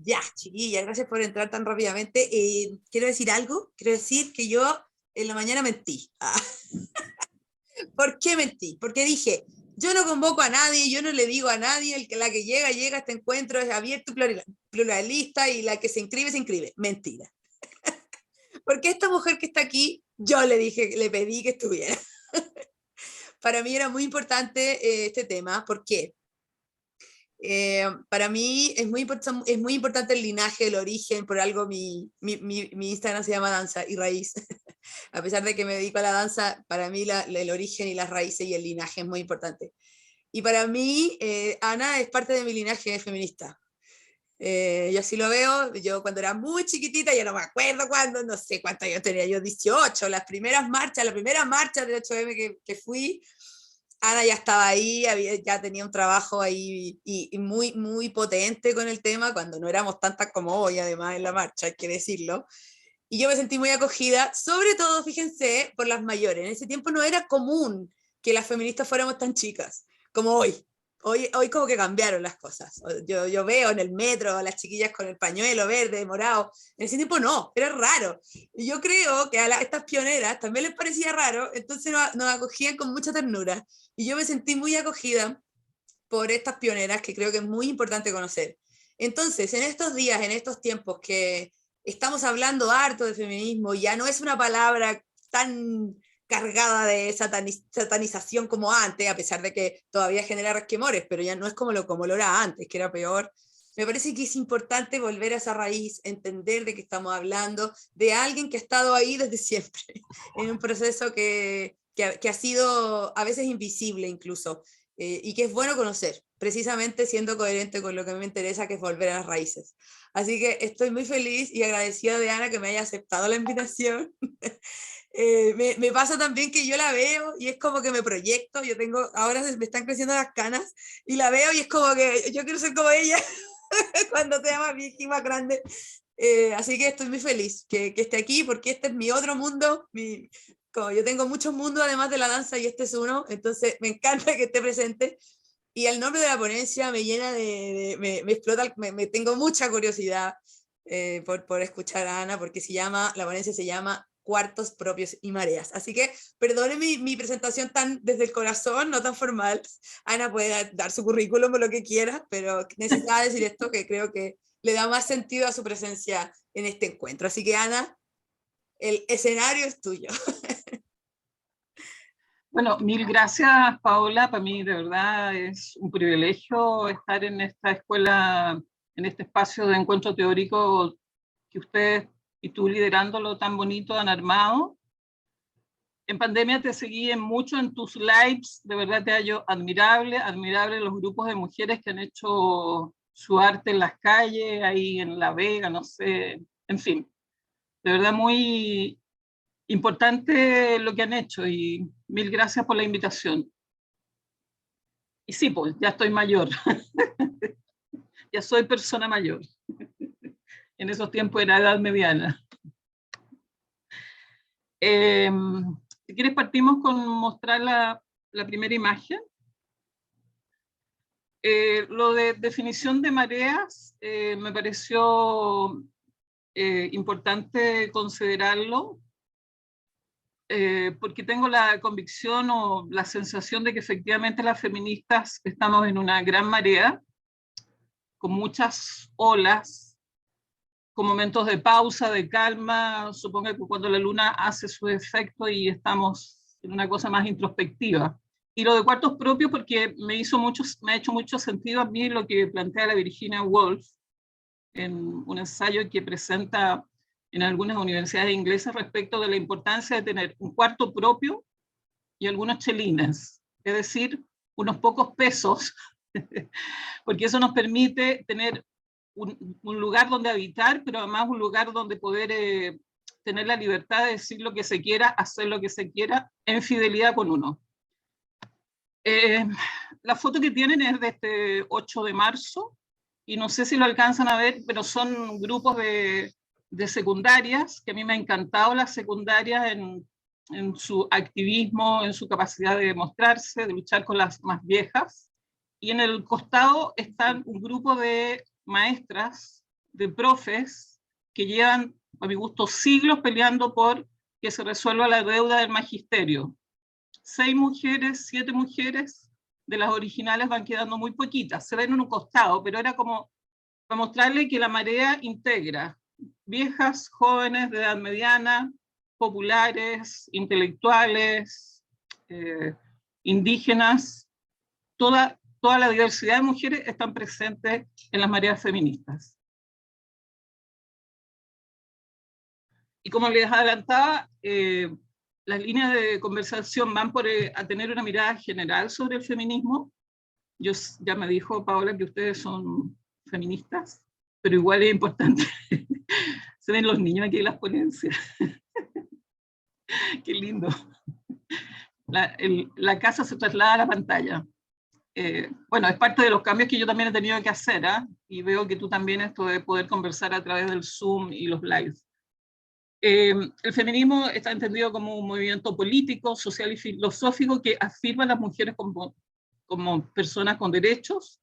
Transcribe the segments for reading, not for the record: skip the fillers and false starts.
Ya, chiquilla, gracias por entrar tan rápidamente. Quiero decir algo, quiero decir que yo en la mañana mentí. ¿Por qué mentí? Porque dije, yo no convoco a nadie, yo no le digo a nadie, la que llega, llega, este encuentro es abierto, pluralista y la que se inscribe, se inscribe. Mentira. Porque esta mujer que está aquí, yo le dije, le pedí que estuviera. Para mí era muy importante este tema. ¿Por qué? Para mí es muy importante el linaje, el origen, por algo mi Instagram se llama Danza y Raíz. A pesar de que me dedico a la danza, para mí el origen y las raíces y el linaje es muy importante. Y para mí, Ana es parte de mi linaje feminista. Yo así lo veo, yo cuando era muy chiquitita, yo no me acuerdo cuándo, no sé cuántos años tenía, yo 18, la primera marcha del 8M que fui, Ana ya estaba ahí, ya tenía un trabajo ahí y muy, muy potente con el tema, cuando no éramos tantas como hoy, además en la marcha, hay que decirlo. Y yo me sentí muy acogida, sobre todo, fíjense, por las mayores. En ese tiempo no era común que las feministas fuéramos tan chicas como hoy. Hoy como que cambiaron las cosas. Yo veo en el metro a las chiquillas con el pañuelo verde, morado. En ese tiempo no, era raro. Y yo creo que a estas pioneras también les parecía raro, entonces nos acogían con mucha ternura. Y yo me sentí muy acogida por estas pioneras que creo que es muy importante conocer. Entonces, en estos días, en estos tiempos que estamos hablando harto de feminismo, ya no es una palabra tan cargada de satanización como antes, a pesar de que todavía genera resquemores, pero ya no es como lo era antes, que era peor. Me parece que es importante volver a esa raíz, entender de qué estamos hablando, de alguien que ha estado ahí desde siempre, en un proceso que ha sido a veces invisible incluso, y que es bueno conocer, precisamente siendo coherente con lo que a mí me interesa, que es volver a las raíces. Así que estoy muy feliz y agradecida de Ana que me haya aceptado la invitación. Me pasa también que yo la veo y es como que me proyecto, ahora me están creciendo las canas y la veo y es como que yo quiero ser como ella cuando sea más vieja y más grande. Así que estoy muy feliz que esté aquí porque este es mi otro mundo, como yo tengo muchos mundos además de la danza y este es uno, entonces me encanta que esté presente. Y el nombre de la ponencia me llena me explota, tengo mucha curiosidad por escuchar a Ana, porque la ponencia se llama Cuartos Propios y Mareas. Así que perdone mi presentación tan desde el corazón, no tan formal. Ana puede dar su currículum o lo que quiera, pero necesitaba decir esto que creo que le da más sentido a su presencia en este encuentro. Así que Ana, el escenario es tuyo. Bueno, mil gracias, Paola. Para mí, de verdad, es un privilegio estar en esta escuela, en este espacio de encuentro teórico que ustedes y tú liderándolo tan bonito han armado. En pandemia te seguí mucho en tus lives, de verdad te hallo admirable, admirable los grupos de mujeres que han hecho su arte en las calles, ahí en La Vega, no sé, en fin. De verdad muy importante lo que han hecho y mil gracias por la invitación. Y sí, pues ya estoy mayor, ya soy persona mayor. En esos tiempos era edad mediana. Si quieres partimos con mostrar la primera imagen. Lo de definición de mareas me pareció importante considerarlo porque tengo la convicción o la sensación de que efectivamente las feministas estamos en una gran marea, con muchas olas, con momentos de pausa, de calma, supongo que cuando la luna hace su efecto y estamos en una cosa más introspectiva. Y lo de cuartos propios porque me ha hecho mucho sentido a mí lo que plantea la Virginia Woolf en un ensayo que presenta en algunas universidades inglesas respecto de la importancia de tener un cuarto propio y algunos chelines, es decir, unos pocos pesos, porque eso nos permite tener un lugar donde habitar, pero además un lugar donde poder tener la libertad de decir lo que se quiera, hacer lo que se quiera, en fidelidad con uno. La foto que tienen es de este 8 de marzo, y no sé si lo alcanzan a ver, pero son grupos de secundarias, que a mí me ha encantado las secundarias en su activismo, en su capacidad de demostrarse, de luchar con las más viejas. Y en el costado están un grupo de maestras de profes que llevan, a mi gusto, siglos peleando por que se resuelva la deuda del magisterio. 6 mujeres, 7 mujeres, de las originales van quedando muy poquitas, se ven en un costado, pero era como para mostrarle que la marea integra viejas, jóvenes, de edad mediana, populares, intelectuales, indígenas, toda la diversidad de mujeres están presentes en las mareas feministas. Y como les adelantaba, las líneas de conversación van a tener una mirada general sobre el feminismo. Ya me dijo Paola que ustedes son feministas, pero igual es importante. Se ven los niños aquí en las ponencias. Qué lindo. La casa se traslada a la pantalla. Bueno, es parte de los cambios que yo también he tenido que hacer, y veo que tú también, esto de poder conversar a través del Zoom y los lives. El feminismo está entendido como un movimiento político, social y filosófico que afirma a las mujeres como personas con derechos.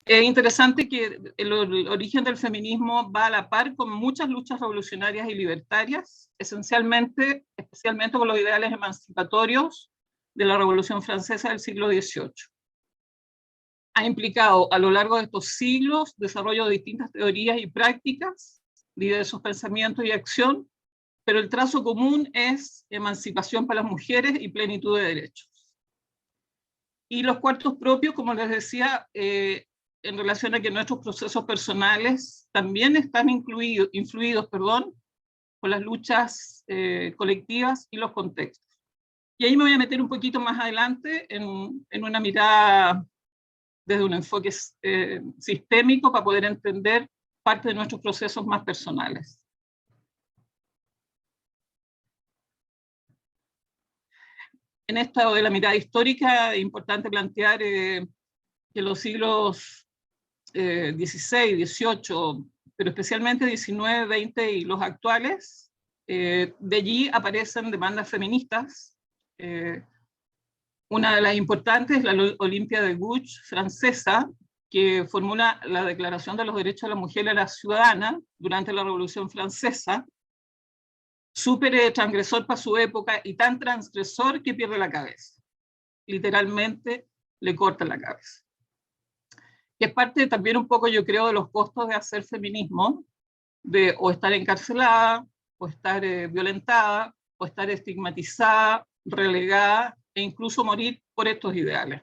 Es interesante que el origen del feminismo va a la par con muchas luchas revolucionarias y libertarias, especialmente con los ideales emancipatorios de la Revolución Francesa del siglo XVIII. Ha implicado a lo largo de estos siglos desarrollo de distintas teorías y prácticas, diversos pensamientos y acción, pero el trazo común es emancipación para las mujeres y plenitud de derechos. Y los cuartos propios, como les decía, en relación a que nuestros procesos personales también están influidos por las luchas colectivas y los contextos. Y ahí me voy a meter un poquito más adelante en una mirada desde un enfoque sistémico para poder entender parte de nuestros procesos más personales. En esto de la mirada histórica es importante plantear que los siglos XVI, XVIII, pero especialmente XIX, XX y los actuales, de allí aparecen demandas feministas. Una de las importantes es la Olimpia de Gouges francesa, que formula la Declaración de los Derechos de la Mujer y la Ciudadana durante la Revolución Francesa, súper transgresor para su época y tan transgresor que pierde la cabeza. Literalmente le corta la cabeza. Que es parte también un poco, yo creo, de los costos de hacer feminismo, de o estar encarcelada, o estar violentada, o estar estigmatizada, relegada, e incluso morir por estos ideales.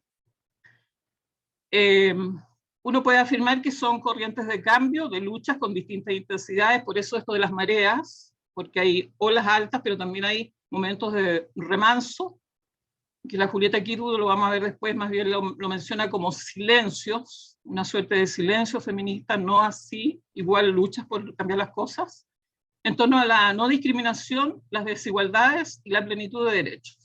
Uno puede afirmar que son corrientes de cambio, de luchas con distintas intensidades, por eso esto de las mareas, porque hay olas altas, pero también hay momentos de remanso, que la Julieta Kirwood, lo vamos a ver después, más bien lo menciona como silencios, una suerte de silencio feminista, no así, igual luchas por cambiar las cosas, en torno a la no discriminación, las desigualdades y la plenitud de derechos.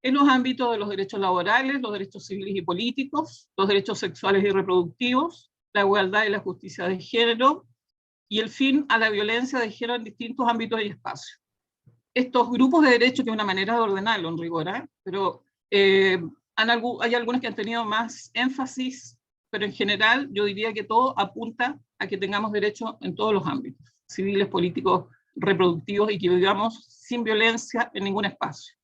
En los ámbitos de los derechos laborales, los derechos civiles y políticos, los derechos sexuales y reproductivos, la igualdad y la justicia de género, y el fin a la violencia de género en distintos ámbitos y espacios. Estos grupos de derechos, que es una manera de ordenarlo en rigor, pero hay algunos que han tenido más énfasis, pero en general yo diría que todo apunta a que tengamos derechos en todos los ámbitos, civiles, políticos, reproductivos, y que vivamos sin violencia en ningún espacio.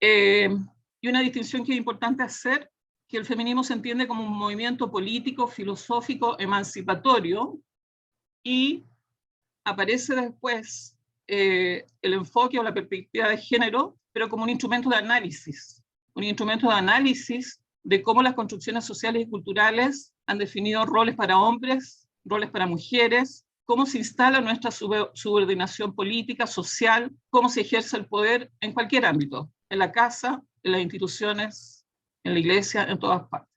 Y una distinción que es importante hacer, que el feminismo se entiende como un movimiento político, filosófico, emancipatorio, y aparece después el enfoque o la perspectiva de género, pero como un instrumento de análisis de cómo las construcciones sociales y culturales han definido roles para hombres, roles para mujeres, cómo se instala nuestra subordinación política, social, cómo se ejerce el poder en cualquier ámbito, en la casa, en las instituciones, en la iglesia, en todas partes.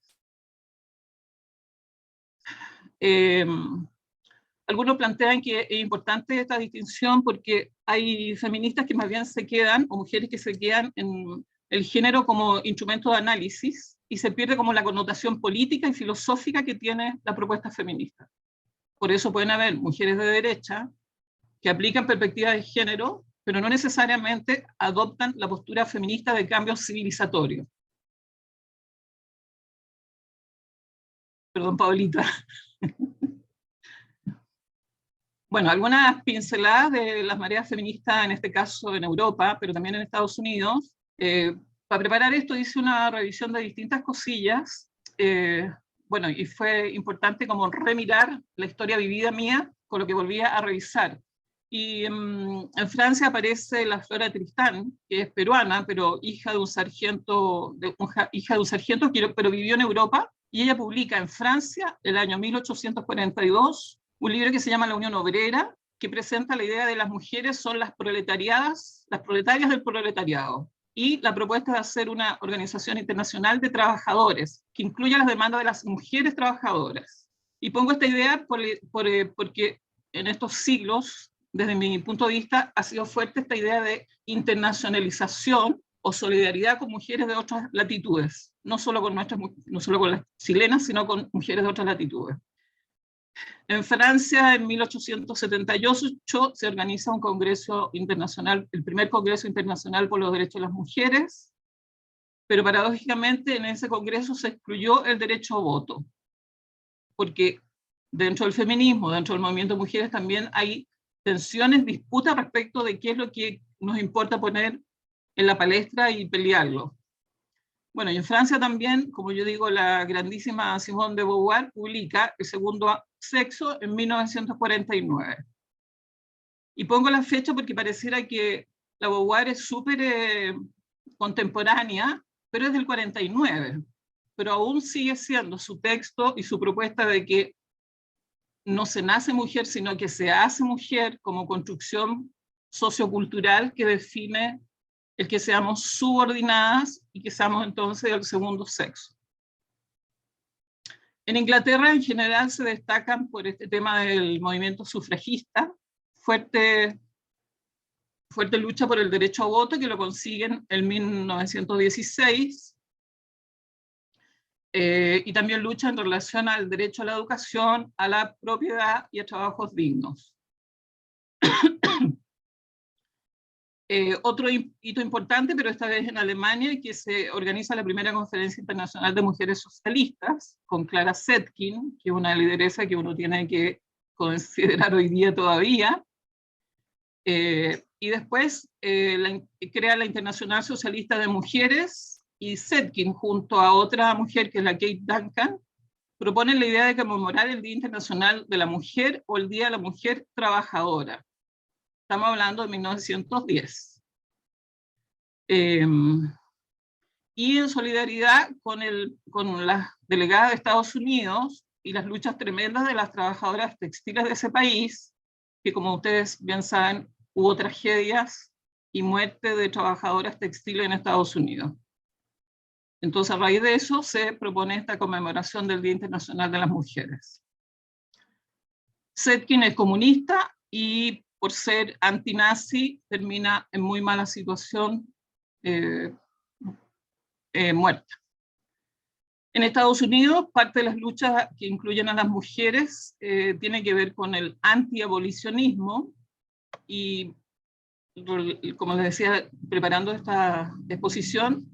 Algunos plantean que es importante esta distinción porque hay feministas que más bien se quedan, o mujeres que se quedan en el género como instrumento de análisis, y se pierde como la connotación política y filosófica que tiene la propuesta feminista. Por eso pueden haber mujeres de derecha que aplican perspectivas de género, pero no necesariamente adoptan la postura feminista de cambio civilizatorio. Perdón, Paulita. Bueno, algunas pinceladas de las mareas feministas, en este caso en Europa, pero también en Estados Unidos. Para preparar esto hice una revisión de distintas cosillas, bueno, y fue importante como remirar la historia vivida mía con lo que volvía a revisar. Y en Francia aparece la Flora Tristán, que es peruana, pero hija de un sargento, pero vivió en Europa, y ella publica en Francia, el año 1842, un libro que se llama La Unión Obrera, que presenta la idea de las mujeres son las proletariadas, las proletarias del proletariado, y la propuesta de hacer una organización internacional de trabajadores, que incluya las demandas de las mujeres trabajadoras. Y pongo esta idea porque en estos siglos, desde mi punto de vista, ha sido fuerte esta idea de internacionalización o solidaridad con mujeres de otras latitudes, no solo con las chilenas, sino con mujeres de otras latitudes. En Francia, en 1878, se organiza un congreso internacional, el primer congreso internacional por los derechos de las mujeres, pero paradójicamente en ese congreso se excluyó el derecho a voto, porque dentro del feminismo, dentro del movimiento de mujeres también hay tensiones, disputas respecto de qué es lo que nos importa poner en la palestra y pelearlo. Bueno, y en Francia también, como yo digo, la grandísima Simone de Beauvoir publica El segundo sexo en 1949. Y pongo la fecha porque pareciera que la Beauvoir es súper contemporánea, pero es del 49. Pero aún sigue siendo su texto y su propuesta de que no se nace mujer, sino que se hace mujer como construcción sociocultural que define el que seamos subordinadas y que seamos entonces del segundo sexo. En Inglaterra en general se destacan por este tema del movimiento sufragista, fuerte lucha por el derecho a voto, que lo consiguen en 1916, y también lucha en relación al derecho a la educación, a la propiedad y a trabajos dignos. Otro hito importante, pero esta vez en Alemania, que se organiza la primera conferencia internacional de mujeres socialistas, con Clara Zetkin, que es una lideresa que uno tiene que considerar hoy día todavía, y después crea la Internacional Socialista de Mujeres, y Zetkin, junto a otra mujer que es la Kate Duncan, proponen la idea de conmemorar el Día Internacional de la Mujer o el Día de la Mujer Trabajadora. Estamos hablando de 1910. Y en solidaridad con las delegadas de Estados Unidos y las luchas tremendas de las trabajadoras textiles de ese país, que como ustedes bien saben, hubo tragedias y muerte de trabajadoras textiles en Estados Unidos. Entonces, a raíz de eso, se propone esta conmemoración del Día Internacional de las Mujeres. Zetkin es comunista y por ser antinazi termina en muy mala situación, muerta. En Estados Unidos, parte de las luchas que incluyen a las mujeres tiene que ver con el antiabolicionismo, y como les decía, preparando esta exposición,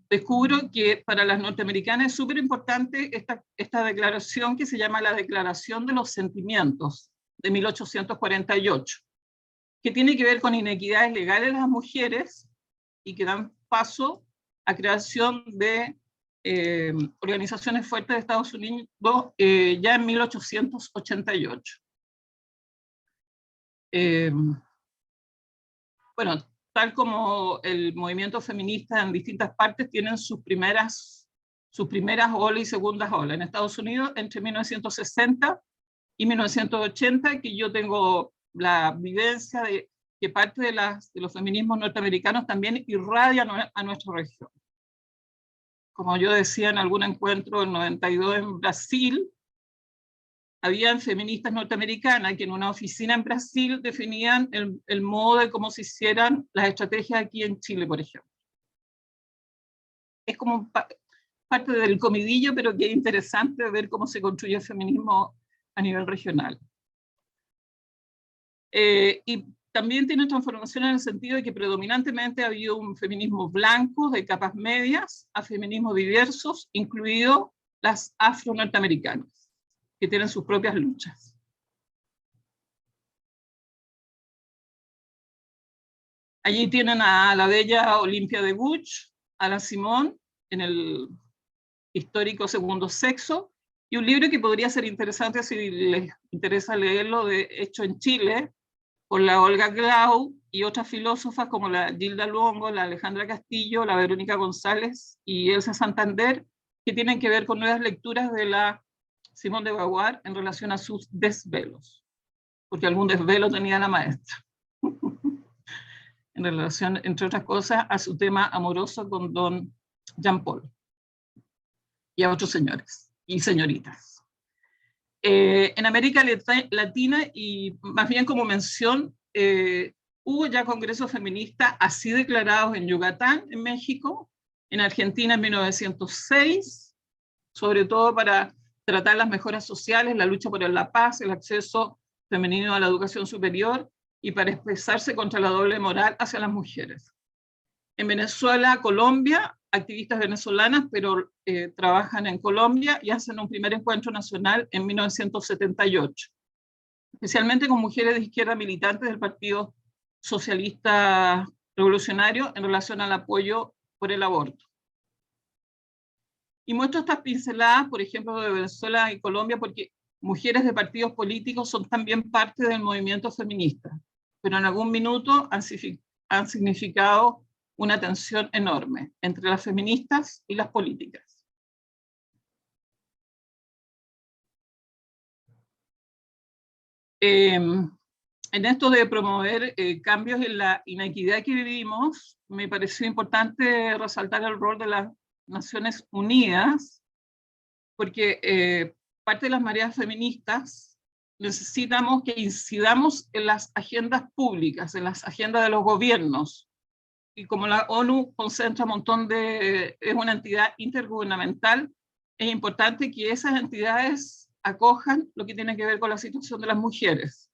descubro que para las norteamericanas es súper importante esta declaración que se llama la Declaración de los Sentimientos de 1848, que tiene que ver con inequidades legales de las mujeres y que dan paso a creación de organizaciones fuertes de Estados Unidos ya en 1888. Bueno, tal como el movimiento feminista en distintas partes tienen sus primeras olas y segundas olas. En Estados Unidos, entre 1960 y 1980, que yo tengo la vivencia de que parte de los feminismos norteamericanos también irradian a nuestra región. Como yo decía en algún encuentro en 92 en Brasil, habían feministas norteamericanas que en una oficina en Brasil definían el modo de cómo se hicieran las estrategias aquí en Chile, por ejemplo. Es como parte del comidillo, pero que es interesante ver cómo se construye el feminismo a nivel regional. Y también tiene transformación en el sentido de que predominantemente ha habido un feminismo blanco de capas medias a feminismos diversos, incluidos las afro-norteamericanas, que tienen sus propias luchas. Allí tienen a la bella Olimpia de Buch, a la Simón, en el histórico Segundo Sexo, y un libro que podría ser interesante si les interesa leerlo, de Hecho en Chile, por la Olga Glau y otras filósofas como la Gilda Luongo, la Alejandra Castillo, la Verónica González y Elsa Santander, que tienen que ver con nuevas lecturas de la Simone de Beauvoir en relación a sus desvelos, porque algún desvelo tenía la maestra, en relación, entre otras cosas, a su tema amoroso con don Jean Paul y a otros señores y señoritas. En América Latina, y más bien como mención, hubo ya congresos feministas así declarados en Yucatán, en México, en Argentina en 1906, sobre todo para tratar las mejoras sociales, la lucha por la paz, el acceso femenino a la educación superior y para expresarse contra la doble moral hacia las mujeres. En Venezuela, Colombia, activistas venezolanas, pero trabajan en Colombia y hacen un primer encuentro nacional en 1978, especialmente con mujeres de izquierda militantes del Partido Socialista Revolucionario en relación al apoyo por el aborto. Y muestro estas pinceladas, por ejemplo, de Venezuela y Colombia, porque mujeres de partidos políticos son también parte del movimiento feminista, pero en algún minuto han significado una tensión enorme entre las feministas y las políticas. En esto de promover cambios en la inequidad que vivimos, me pareció importante resaltar el rol de las Naciones Unidas, porque parte de las mareas feministas necesitamos que incidamos en las agendas públicas, en las agendas de los gobiernos. Y como la ONU concentra un montón de, es una entidad intergubernamental, es importante que esas entidades acojan lo que tiene que ver con la situación de las mujeres.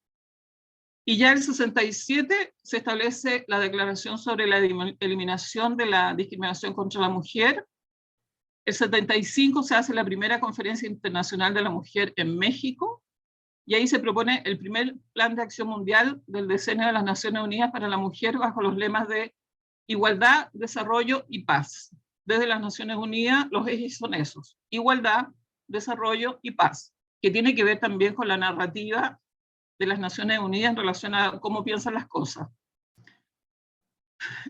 Y ya en el 67 se establece la Declaración sobre la Eliminación de la Discriminación contra la Mujer. El 75 se hace la primera Conferencia Internacional de la Mujer en México, y ahí se propone el primer Plan de Acción Mundial del Decenio de las Naciones Unidas para la Mujer bajo los lemas de igualdad, desarrollo y paz. Desde las Naciones Unidas los ejes son esos: igualdad, desarrollo y paz, que tiene que ver también con la narrativa de las Naciones Unidas en relación a cómo piensan las cosas.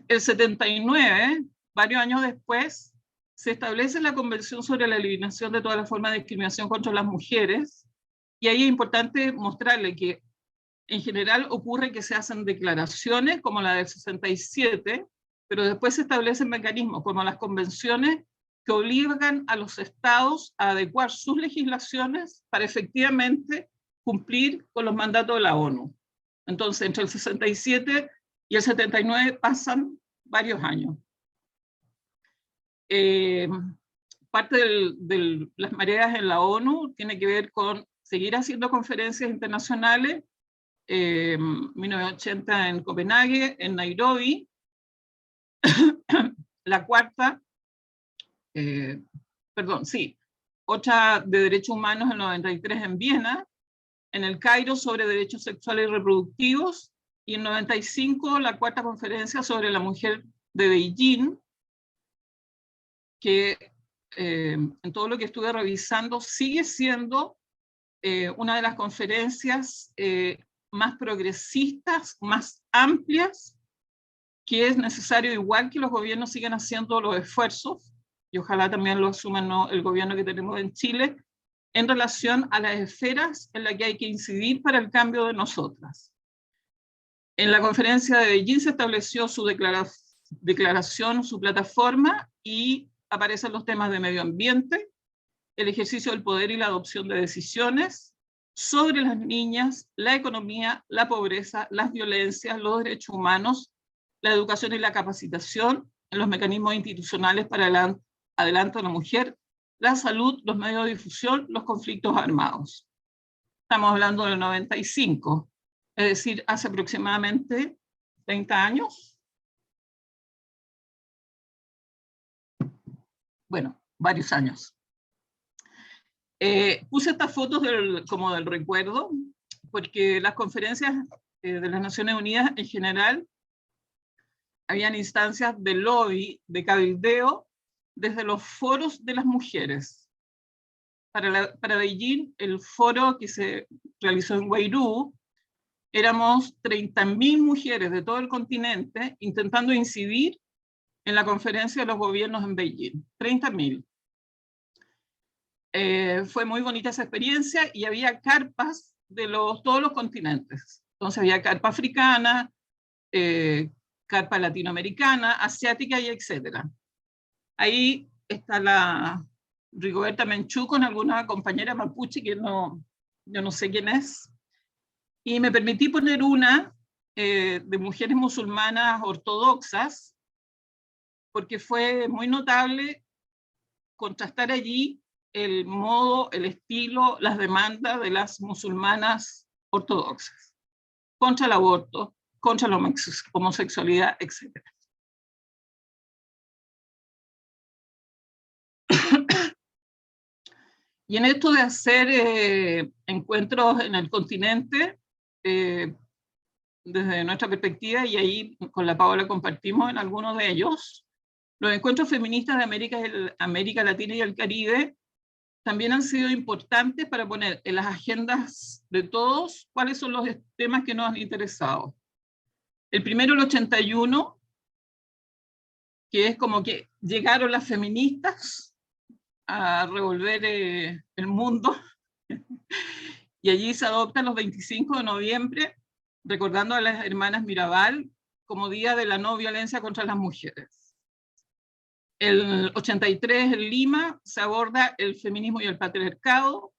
El 79, varios años después, se establece la Convención sobre la Eliminación de todas las formas de discriminación contra las mujeres, y ahí es importante mostrarle que en general ocurre que se hacen declaraciones como la del 67, pero después se establecen mecanismos como las convenciones que obligan a los estados a adecuar sus legislaciones para efectivamente cumplir con los mandatos de la ONU. Entonces, entre el 67 y el 79 pasan varios años. Parte de las mareas en la ONU tiene que ver con seguir haciendo conferencias internacionales, 1980 en Copenhague, en Nairobi, la cuarta, otra de derechos humanos en 93 en Viena, en el Cairo sobre derechos sexuales y reproductivos, y en 95 la cuarta conferencia sobre la mujer de Beijing, que en todo lo que estuve revisando sigue siendo una de las conferencias más progresistas, más amplias, que es necesario, igual que los gobiernos sigan haciendo los esfuerzos, y ojalá también lo asuman el gobierno que tenemos en Chile, en relación a las esferas en las que hay que incidir para el cambio de nosotras. En la conferencia de Beijing se estableció su declaración, su plataforma, y aparecen los temas de medio ambiente, el ejercicio del poder y la adopción de decisiones sobre las niñas, la economía, la pobreza, las violencias, los derechos humanos, la educación y la capacitación en los mecanismos institucionales para el adelanto de la mujer, la salud, los medios de difusión, los conflictos armados. Estamos hablando del 95, es decir, hace aproximadamente 30 años. Bueno, varios años. Puse estas fotos como del recuerdo, porque las conferencias de las Naciones Unidas en general habían instancias de lobby, de cabildeo, desde los foros de las mujeres. Para Beijing, el foro que se realizó en Weirú, éramos 30.000 mujeres de todo el continente intentando incidir en la conferencia de los gobiernos en Beijing. 30.000. Fue muy bonita esa experiencia y había carpas de todos los continentes. Entonces había carpa africana, carpa latinoamericana, asiática y etcétera. Ahí está la Rigoberta Menchú con alguna compañera mapuche que yo no sé quién es. Y me permití poner una de mujeres musulmanas ortodoxas, porque fue muy notable contrastar allí el modo, el estilo, las demandas de las musulmanas ortodoxas, contra el aborto, contra la homosexualidad, etc. Y en esto de hacer encuentros en el continente, desde nuestra perspectiva, y ahí con la Paola compartimos en algunos de ellos, los encuentros feministas de América Latina y el Caribe también han sido importantes para poner en las agendas de todos cuáles son los temas que nos han interesado. El primero, el 81, que es como que llegaron las feministas a revolver el mundo, y allí se adopta los 25 de noviembre, recordando a las hermanas Mirabal como Día de la No Violencia contra las Mujeres. El 83 en Lima se aborda el feminismo y el patriarcado.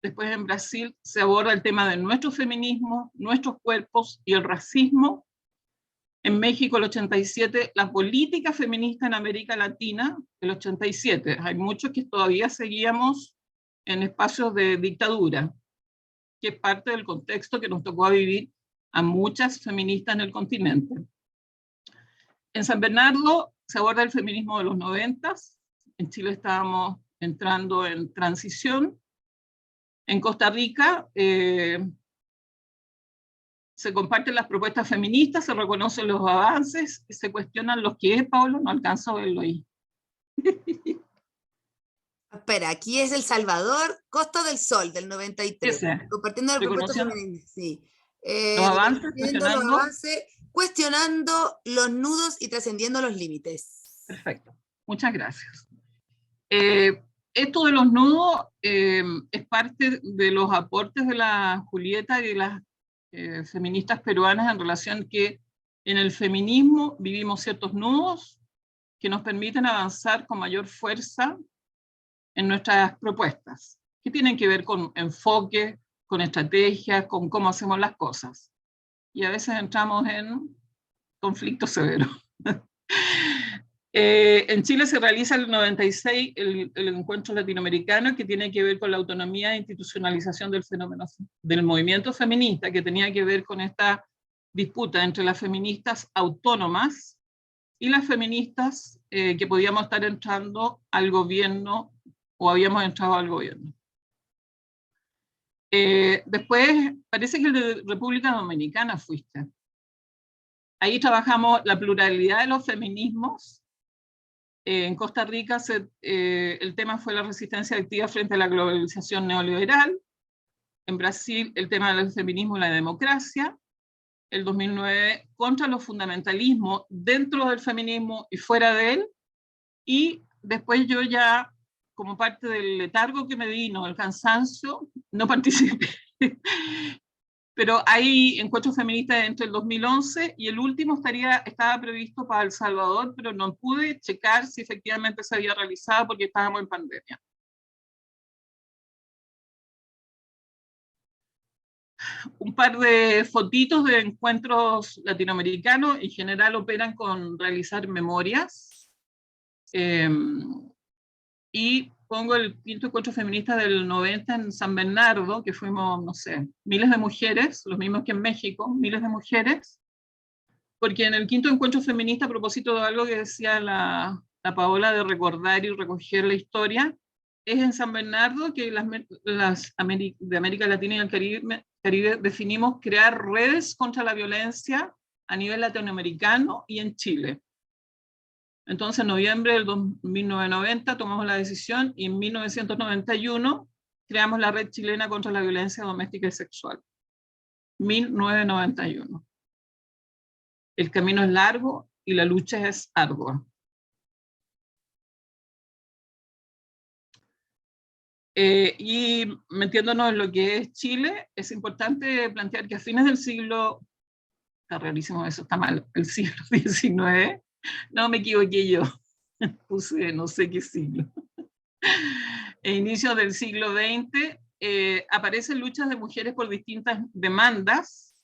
Después en Brasil se aborda el tema de nuestro feminismo, nuestros cuerpos y el racismo. En México el 87, la política feminista en América Latina, el 87. Hay muchos que todavía seguíamos en espacios de dictadura, que es parte del contexto que nos tocó vivir a muchas feministas en el continente. En San Bernardo se aborda el feminismo de los 90. En Chile estábamos entrando en transición. En Costa Rica se comparten las propuestas feministas, se reconocen los avances, y se cuestionan los que es, Pablo, no alcanzo a verlo ahí. Espera, aquí es El Salvador, Costa del Sol, del 93. Ese, Compartiendo la propuesta feminista, sí. Los avances, cuestionando los nudos y trascendiendo los límites. Perfecto, muchas gracias. Esto de los nudos es parte de los aportes de la Julieta y de las feministas peruanas en relación que en el feminismo vivimos ciertos nudos que nos permiten avanzar con mayor fuerza en nuestras propuestas, que tienen que ver con enfoque, con estrategia, con cómo hacemos las cosas. Y a veces entramos en conflicto severo. En Chile se realiza el 96 el encuentro latinoamericano que tiene que ver con la autonomía e institucionalización del fenómeno del movimiento feminista, que tenía que ver con esta disputa entre las feministas autónomas y las feministas que podíamos estar entrando al gobierno o habíamos entrado al gobierno. Después, parece que el de República Dominicana fuiste. Ahí trabajamos la pluralidad de los feminismos. En Costa Rica el tema fue la resistencia activa frente a la globalización neoliberal. En Brasil el tema del feminismo y la democracia. El 2009 contra los fundamentalismos dentro del feminismo y fuera de él. Y después yo ya, como parte del letargo que me vino, el cansancio, no participé. Pero hay encuentros feministas entre el 2011 y el último estaba previsto para El Salvador, pero no pude checar si efectivamente se había realizado porque estábamos en pandemia. Un par de fotitos de encuentros latinoamericanos. En general operan con realizar memorias. Y pongo el quinto encuentro feminista del 90 en San Bernardo, que fuimos, no sé, miles de mujeres, los mismos que en México, miles de mujeres, porque en el quinto encuentro feminista, a propósito de algo que decía la Paola de recordar y recoger la historia, es en San Bernardo que de América Latina y el Caribe definimos crear redes contra la violencia a nivel latinoamericano y en Chile. Entonces, en noviembre del 1990 tomamos la decisión y en 1991 creamos la Red Chilena contra la Violencia Doméstica y Sexual. 1991. El camino es largo y la lucha es ardua. Y metiéndonos en lo que es Chile, es importante plantear que a fines del siglo, está rarísimo eso, está mal, el siglo XIX, no me equivoqué yo, puse no sé qué siglo. E inicios del siglo XX, aparecen luchas de mujeres por distintas demandas.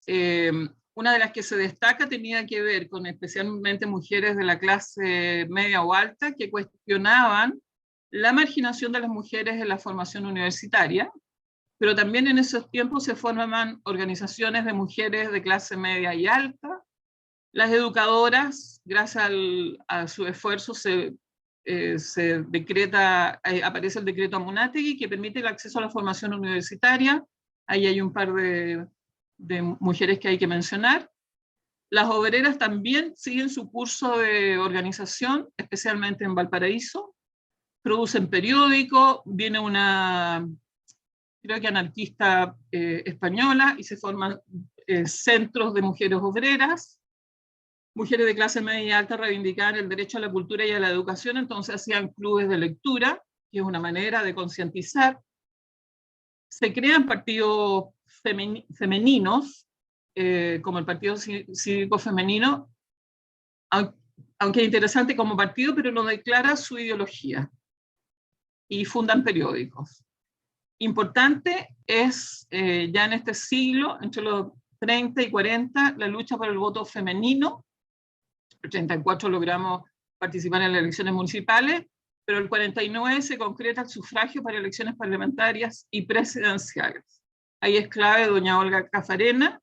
Una de las que se destaca tenía que ver con especialmente mujeres de la clase media o alta que cuestionaban la marginación de las mujeres en la formación universitaria, pero también en esos tiempos se formaban organizaciones de mujeres de clase media y alta. Las educadoras, gracias a su esfuerzo, se decreta, aparece el decreto Amunátegui, que permite el acceso a la formación universitaria. Ahí hay un par de mujeres que hay que mencionar. Las obreras también siguen su curso de organización, especialmente en Valparaíso. Producen periódicos, viene una, creo que anarquista española, y se forman centros de mujeres obreras. Mujeres de clase media y alta reivindicaban el derecho a la cultura y a la educación, entonces hacían clubes de lectura, que es una manera de concientizar. Se crean partidos femeninos, como el Partido Cívico Femenino, aunque es interesante como partido, pero no declara su ideología, y fundan periódicos. Importante es, ya en este siglo, entre los 30 y 40, la lucha por el voto femenino. El 34 logramos participar en las elecciones municipales, pero el 49 se concreta el sufragio para elecciones parlamentarias y presidenciales. Ahí es clave doña Olga Cafarena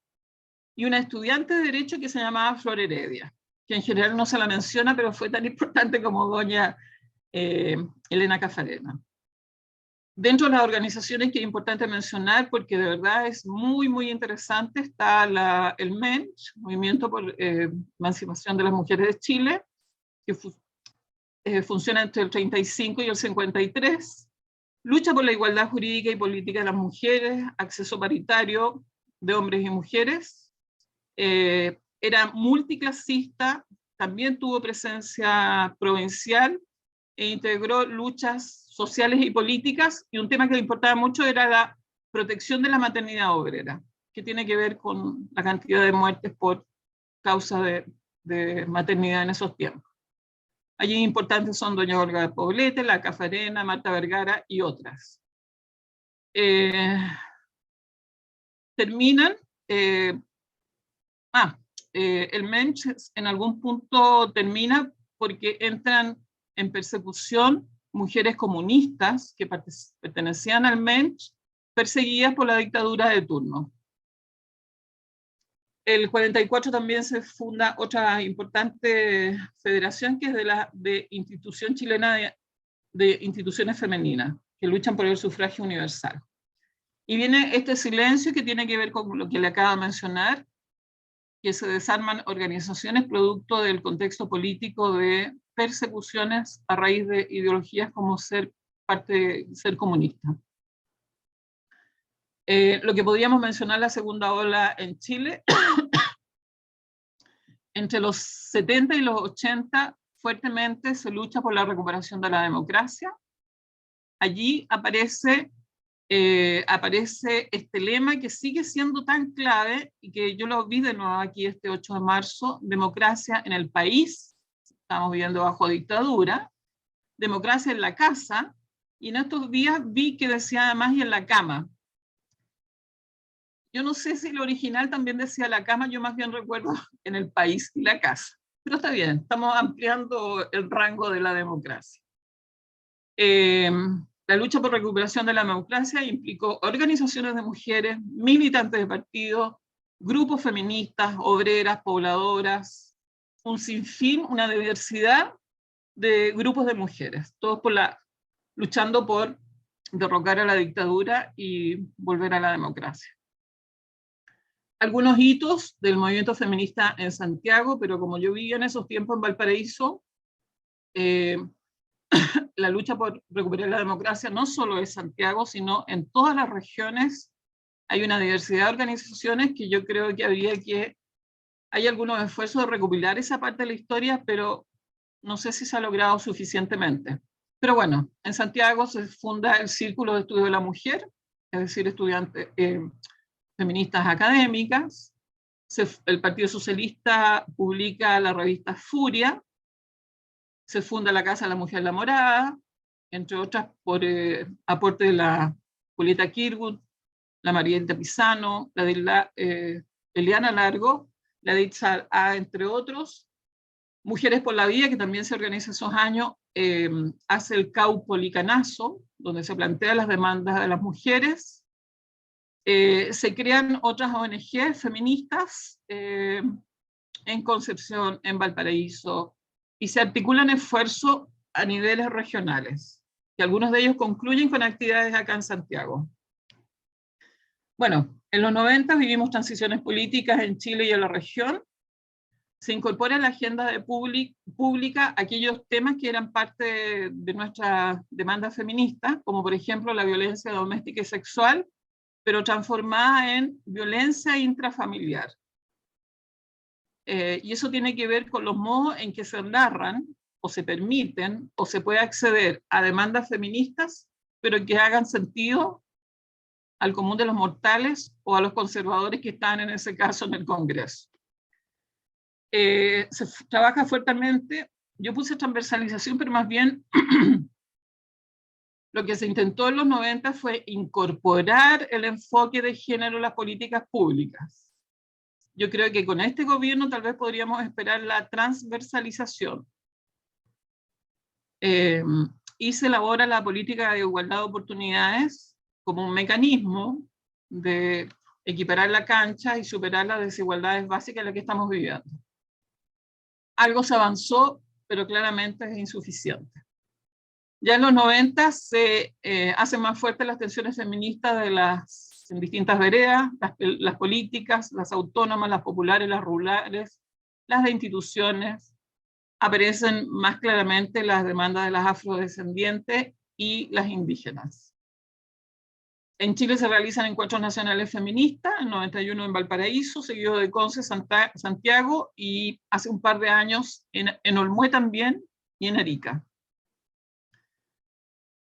y una estudiante de Derecho que se llamaba Flor Heredia, que en general no se la menciona, pero fue tan importante como doña Elena Cafarena. Dentro de las organizaciones que es importante mencionar, porque de verdad es muy, muy interesante, está el MENCH, Movimiento por Emancipación de las Mujeres de Chile, que funciona entre el 35 y el 53, lucha por la igualdad jurídica y política de las mujeres, acceso paritario de hombres y mujeres, era multiclasista, también tuvo presencia provincial e integró luchas sociales y políticas, y un tema que le importaba mucho era la protección de la maternidad obrera, que tiene que ver con la cantidad de muertes por causa de maternidad en esos tiempos. Allí importantes son doña Olga Poblete, la Cafarena, Marta Vergara y otras. Terminan, el MENCH en algún punto termina porque entran en persecución mujeres comunistas que pertenecían al MENCH, perseguidas por la dictadura de turno. El 44 también se funda otra importante federación, que es de Institución Chilena de Instituciones Femeninas, que luchan por el sufragio universal. Y viene este silencio que tiene que ver con lo que le acabo de mencionar, que se desarman organizaciones producto del contexto político de persecuciones a raíz de ideologías como ser comunista. Lo que podríamos mencionar la segunda ola en Chile, entre los 70 y los 80 fuertemente se lucha por la recuperación de la democracia. Allí aparece este lema que sigue siendo tan clave y que yo lo vi de nuevo aquí este 8 de marzo, democracia en el país, estamos viviendo bajo dictadura, democracia en la casa, y en estos días vi que decía además y en la cama. Yo no sé si el original también decía la cama, yo más bien recuerdo en el país y la casa, pero está bien, estamos ampliando el rango de la democracia. La lucha por recuperación de la democracia implicó organizaciones de mujeres, militantes de partidos, grupos feministas, obreras, pobladoras, un sinfín, una diversidad de grupos de mujeres, todos luchando por derrocar a la dictadura y volver a la democracia. algunos hitos del movimiento feminista en Santiago, pero como yo vivía en esos tiempos en Valparaíso, la lucha por recuperar la democracia no solo es Santiago, sino en todas las regiones hay una diversidad de organizaciones que yo creo que hay algunos esfuerzos de recopilar esa parte de la historia, pero no sé si se ha logrado suficientemente. Pero bueno, en Santiago se funda el Círculo de Estudio de la Mujer, es decir, estudiantes feministas académicas. El Partido Socialista publica la revista Furia, se funda la Casa de la Mujer La Morada, entre otras por aporte de la Julieta Kirwood, la Marieta Pisano, la de Eliana Largo, la de Itzal A, entre otros. Mujeres por la Vida, que también se organiza esos años, hace el Caupolicanazo, donde se plantean las demandas de las mujeres. Se crean otras ONG feministas en Concepción, en Valparaíso, y se articulan esfuerzos a niveles regionales, y algunos de ellos concluyen con actividades acá en Santiago. Bueno, en los 90 vivimos transiciones políticas en Chile y en la región. Se incorpora en la agenda pública aquellos temas que eran parte de nuestra demanda feminista, como por ejemplo la violencia doméstica y sexual, pero transformada en violencia intrafamiliar. Y eso tiene que ver con los modos en que se narran, o se permiten, o se puede acceder a demandas feministas, pero que hagan sentido al común de los mortales o a los conservadores que están en ese caso en el Congreso. Se trabaja fuertemente, yo puse transversalización, pero más bien lo que se intentó en los 90 fue incorporar el enfoque de género en las políticas públicas. Yo creo que con este gobierno tal vez podríamos esperar la transversalización. Y se elabora la política de igualdad de oportunidades como un mecanismo de equiparar la cancha y superar las desigualdades básicas en las que estamos viviendo. Algo se avanzó, pero claramente es insuficiente. Ya en los 90 se hacen más fuertes las tensiones feministas en distintas veredas, las políticas, las autónomas, las populares, las rurales, las de instituciones. Aparecen más claramente las demandas de las afrodescendientes y las indígenas. En Chile se realizan encuentros nacionales feministas, en 91 en Valparaíso, seguido de Conce, Santiago, y hace un par de años en Olmué también, y en Arica.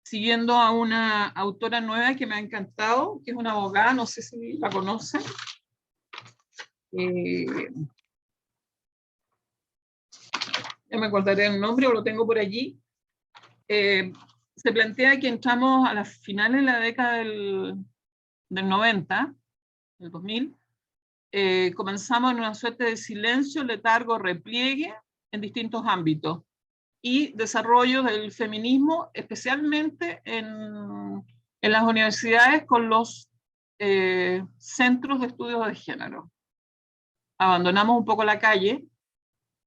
Siguiendo a una autora nueva que me ha encantado, que es una abogada, no sé si la conocen. Ya me acordaré el nombre o lo tengo por allí. Se plantea que entramos a las finales de la década del 90, del 2000, comenzamos en una suerte de silencio, letargo, repliegue en distintos ámbitos y desarrollo del feminismo, especialmente en las universidades con los centros de estudios de género. Abandonamos un poco la calle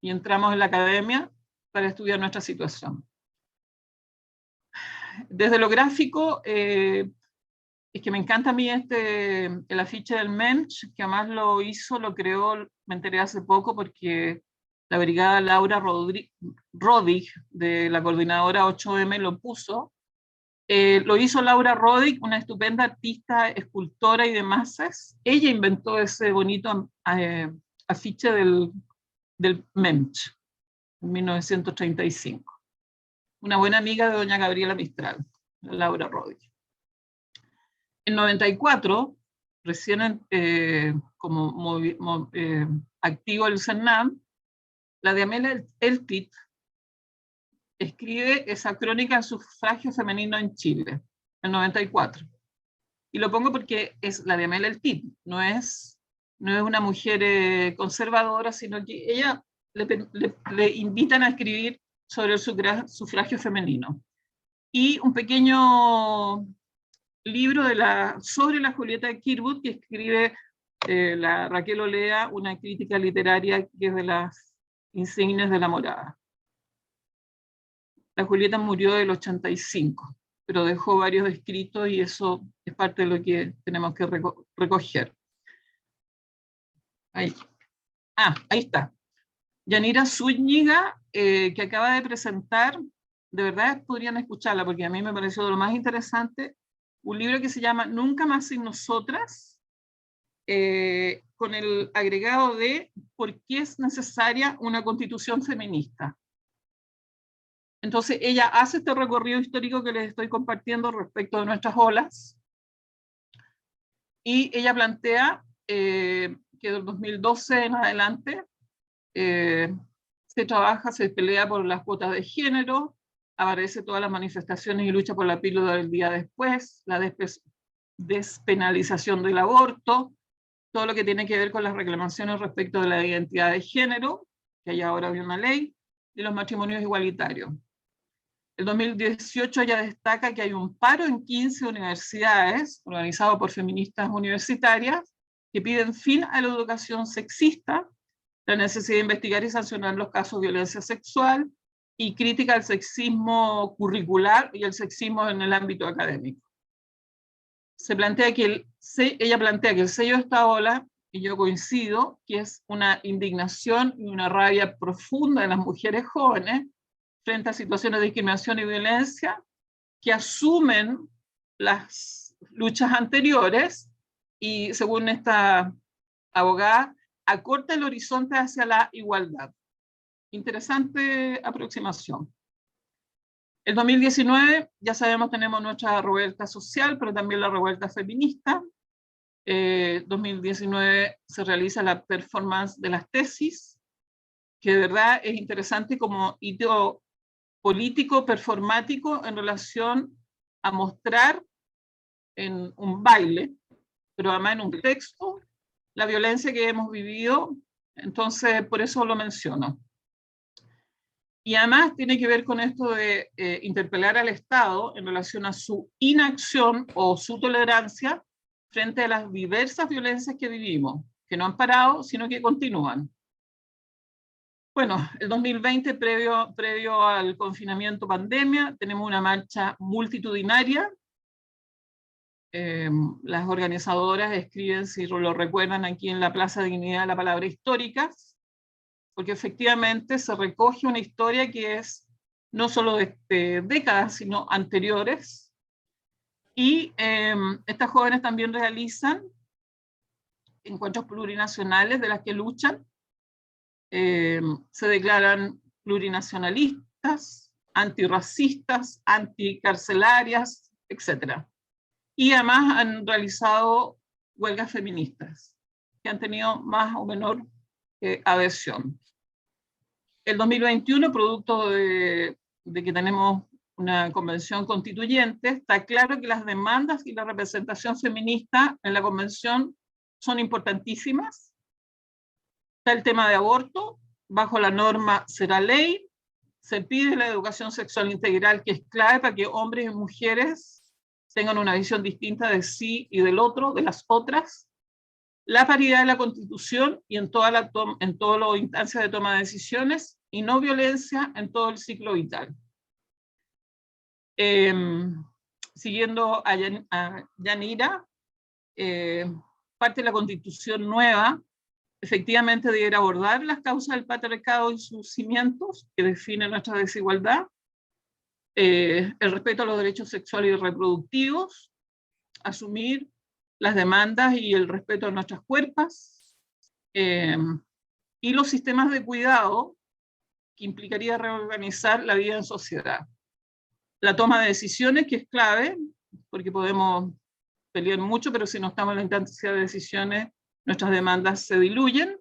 y entramos en la academia para estudiar nuestra situación. Desde lo gráfico, es que me encanta a mí el afiche del Mensch, que además lo creó, me enteré hace poco porque la brigada Laura Rodig, de la coordinadora 8M, lo puso. Lo hizo Laura Rodig, una estupenda artista, escultora y de masas. Ella inventó ese bonito afiche del Mensch, en 1935. Una buena amiga de doña Gabriela Mistral, Laura Rodig. En 94, recién como activo el CERNAM, la de Amelia Eltit escribe esa crónica de sufragio femenino en Chile, en 94. Y lo pongo porque es la de Amelia Eltit, no es una mujer conservadora, sino que ella le invitan a escribir sobre el sufragio femenino. Y un pequeño libro sobre la Julieta Kirwood, que escribe la Raquel Olea, una crítica literaria que es de las insignias de la Morada. La Julieta murió del 85, pero dejó varios escritos y eso es parte de lo que tenemos que recoger. Ahí. Ahí está. Yanira Zúñiga, que acaba de presentar, de verdad podrían escucharla, porque a mí me pareció de lo más interesante, un libro que se llama Nunca más sin nosotras, con el agregado de por qué es necesaria una constitución feminista. Entonces ella hace este recorrido histórico que les estoy compartiendo respecto de nuestras olas, y ella plantea que del 2012 en adelante se trabaja, se pelea por las cuotas de género, aparece todas las manifestaciones y lucha por la píldora del día después, la despenalización del aborto, todo lo que tiene que ver con las reclamaciones respecto de la identidad de género, que hay ahora una ley, y los matrimonios igualitarios. El 2018 ya destaca que hay un paro en 15 universidades, organizado por feministas universitarias, que piden fin a la educación sexista, la necesidad de investigar y sancionar los casos de violencia sexual, y crítica al sexismo curricular y el sexismo en el ámbito académico. Ella plantea que el sello de esta ola, y yo coincido, que es una indignación y una rabia profunda de las mujeres jóvenes frente a situaciones de discriminación y violencia, que asumen las luchas anteriores y, según esta abogada, acorta el horizonte hacia la igualdad. Interesante aproximación. El 2019, ya sabemos, tenemos nuestra revuelta social, pero también la revuelta feminista. 2019 se realiza la performance de las tesis, que de verdad es interesante como hito político, performático, en relación a mostrar en un baile, pero además en un texto, la violencia que hemos vivido. Entonces, por eso lo menciono. Y además tiene que ver con esto de interpelar al Estado en relación a su inacción o su tolerancia frente a las diversas violencias que vivimos, que no han parado, sino que continúan. Bueno, el 2020, previo al confinamiento pandemia, tenemos una marcha multitudinaria. Las organizadoras escriben, si lo recuerdan, aquí en la Plaza Dignidad, la palabra históricas, porque efectivamente se recoge una historia que es no solo de décadas, sino anteriores. Y estas jóvenes también realizan encuentros plurinacionales de las que luchan. Se declaran plurinacionalistas, antirracistas, anticarcelarias, etc. Y además han realizado huelgas feministas, que han tenido más o menor adhesión. El 2021, producto de que tenemos una convención constituyente, está claro que las demandas y la representación feminista en la convención son importantísimas. Está el tema de aborto, bajo la norma será ley. Se pide la educación sexual integral, que es clave para que hombres y mujeres tengan una visión distinta de sí y del otro, de las otras. La paridad de la Constitución y en todas las instancias de toma de decisiones, y no violencia en todo el ciclo vital. Siguiendo a Yanira, parte de la Constitución nueva efectivamente debiera abordar las causas del patriarcado y sus cimientos que definen nuestra desigualdad, el respeto a los derechos sexuales y reproductivos, asumir las demandas y el respeto a nuestras cuerpos, y los sistemas de cuidado, que implicaría reorganizar la vida en sociedad. La toma de decisiones, que es clave, porque podemos pelear mucho, pero si no estamos en la instancia de decisiones, nuestras demandas se diluyen.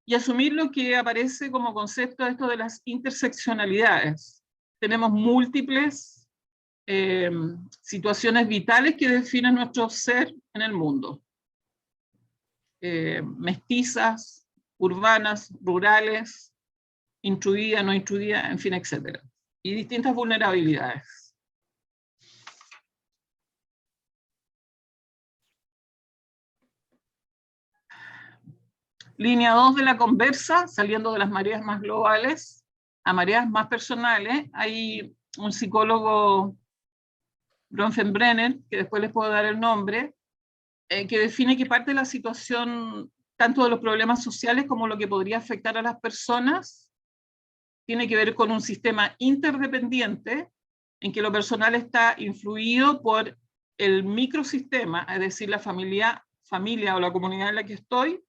Y asumir lo que aparece como concepto de esto de las interseccionalidades. Tenemos múltiples situaciones vitales que definen nuestro ser en el mundo. Mestizas, urbanas, rurales, instruidas, no instruidas, en fin, etc. Y distintas vulnerabilidades. Línea 2 de la conversa, saliendo de las mareas más globales a mareas más personales. Hay un psicólogo, Bronfenbrenner, que después les puedo dar el nombre, que define que parte de la situación tanto de los problemas sociales como lo que podría afectar a las personas, tiene que ver con un sistema interdependiente en que lo personal está influido por el microsistema, es decir, la familia o la comunidad en la que estoy,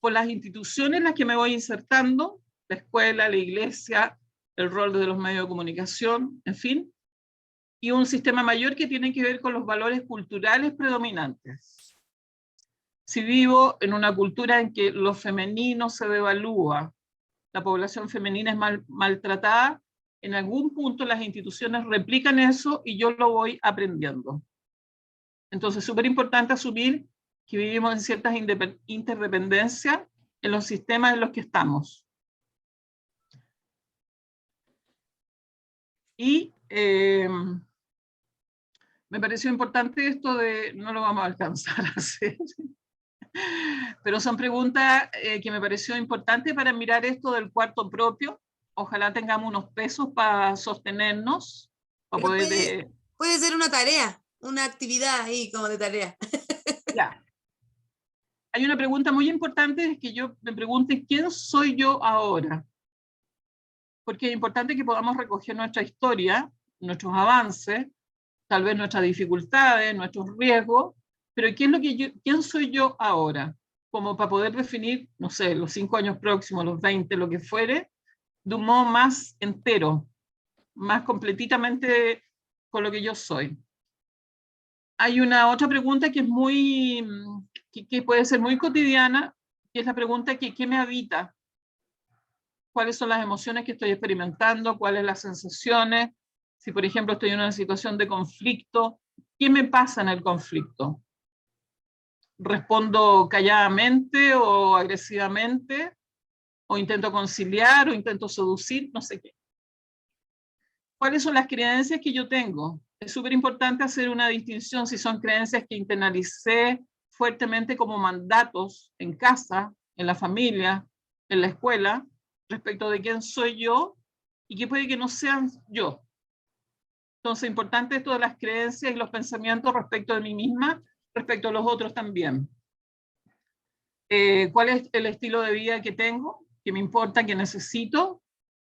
por las instituciones en las que me voy insertando, la escuela, la iglesia, el rol de los medios de comunicación, en fin, y un sistema mayor que tiene que ver con los valores culturales predominantes. Si vivo en una cultura en que lo femenino se devalúa, la población femenina es maltratada, en algún punto las instituciones replican eso y yo lo voy aprendiendo. Entonces, es súper importante asumir que vivimos en ciertas interdependencias en los sistemas en los que estamos. Y me pareció importante esto de, no lo vamos a alcanzar a hacer, pero son preguntas que me pareció importante para mirar esto del cuarto propio. Ojalá tengamos unos pesos para sostenernos, para Pero poder... puede ser una tarea, una actividad ahí como de tarea. Ya. Hay una pregunta muy importante, es que yo me pregunte, ¿quién soy yo ahora? Porque es importante que podamos recoger nuestra historia, nuestros avances, tal vez nuestras dificultades, nuestros riesgos, pero ¿quién soy yo ahora? Como para poder definir, no sé, los 5 años próximos, los 20, lo que fuere, de un modo más entero, más completamente con lo que yo soy. Hay una otra pregunta que es muy, que puede ser muy cotidiana, que es la pregunta que ¿qué me habita? ¿Cuáles son las emociones que estoy experimentando? ¿Cuáles las sensaciones? Si, por ejemplo, estoy en una situación de conflicto, ¿qué me pasa en el conflicto? ¿Respondo calladamente o agresivamente? ¿O intento conciliar? ¿O intento seducir? No sé qué. ¿Cuáles son las creencias que yo tengo? Es súper importante hacer una distinción si son creencias que internalicé fuertemente como mandatos en casa, en la familia, en la escuela, respecto de quién soy yo y que puede que no sean yo. Entonces, importante esto de las creencias y los pensamientos respecto de mí misma, respecto a los otros también. ¿Cuál es el estilo de vida que tengo? ¿Qué me importa? ¿Qué necesito?